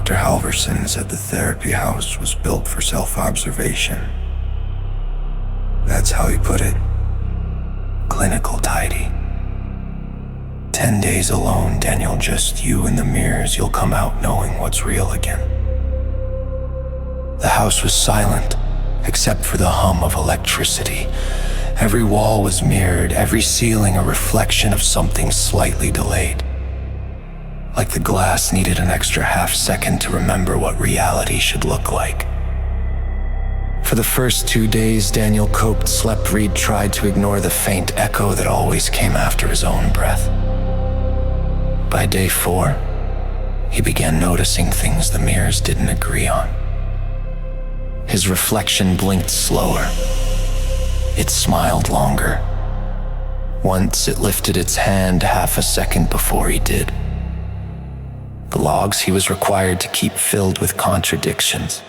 Dr. Halverson said the therapy house was built for self-observation. That's how he put it. Clinical tidy. 10 days alone, Daniel, just you and the mirrors, you'll come out knowing what's real again. The house was silent, except for the hum of electricity. Every wall was mirrored, every ceiling a reflection of something slightly delayed. Like the glass needed an extra half-second to remember what reality should look like. For the first 2 days, Daniel coped. Reed tried to ignore the faint echo that always came after his own breath. By day 4, he began noticing things the mirrors didn't agree on. His reflection blinked slower. It smiled longer. Once it lifted its hand half a second before he did. The logs he was required to keep filled with contradictions.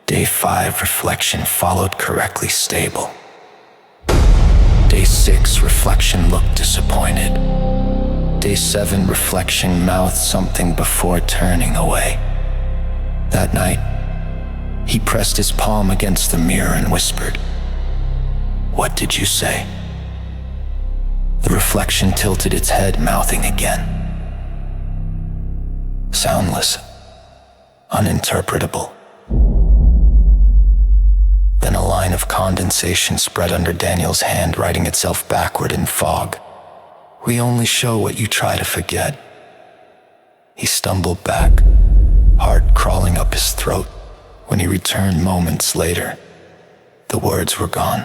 Day 5 reflection followed correctly stable. Day 6 reflection looked disappointed. Day 7 reflection mouthed something before turning away. That night, he pressed his palm against the mirror and whispered, "What did you say?" The reflection tilted its head, mouthing again. Soundless, uninterpretable. Then a line of condensation spread under Daniel's hand, writing itself backward in fog. "We only show what you try to forget." He stumbled back, heart crawling up his throat. When he returned moments later, the words were gone.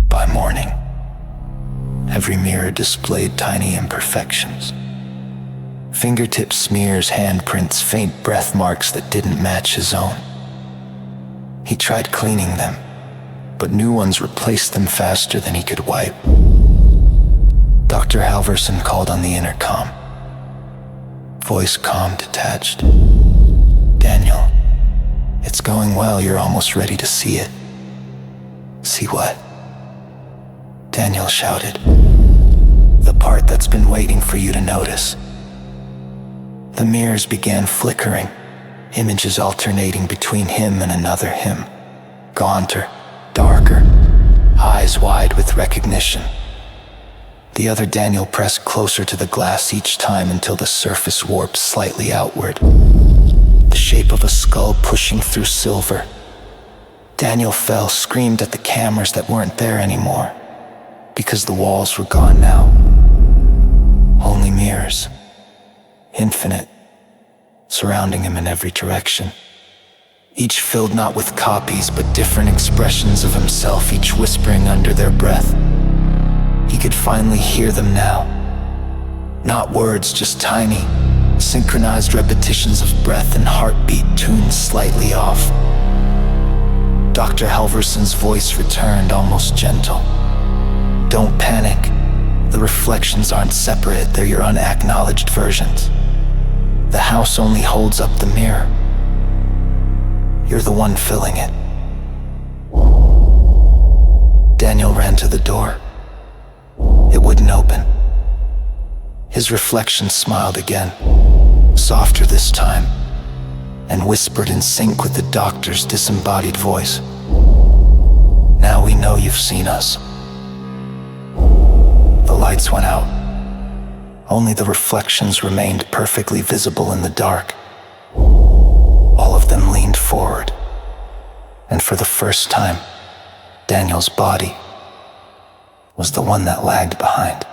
By morning, every mirror displayed tiny imperfections. Fingertip smears, handprints, faint breath marks that didn't match his own. He tried cleaning them, but new ones replaced them faster than he could wipe. Dr. Halverson called on the intercom. Voice calm, detached. "Daniel, it's going well. You're almost ready to see it." "See what?" Daniel shouted. "The part that's been waiting for you to notice." The mirrors began flickering, images alternating between him and another him. Gaunter, darker, eyes wide with recognition. The other Daniel pressed closer to the glass each time until the surface warped slightly outward. The shape of a skull pushing through silver. Daniel fell, screamed at the cameras that weren't there anymore, because the walls were gone now. Only mirrors. Infinite, surrounding him in every direction. Each filled not with copies, but different expressions of himself, each whispering under their breath. He could finally hear them now. Not words, just tiny, synchronized repetitions of breath and heartbeat tuned slightly off. Dr. Halverson's voice returned, almost gentle. "Don't panic. The reflections aren't separate, they're your unacknowledged versions. The house only holds up the mirror. You're the one filling it." Daniel ran to the door. It wouldn't open. His reflection smiled again, softer this time, and whispered in sync with the doctor's disembodied voice. "Now we know you've seen us." The lights went out. Only the reflections remained perfectly visible in the dark. All of them leaned forward, and for the first time, Daniel's body was the one that lagged behind.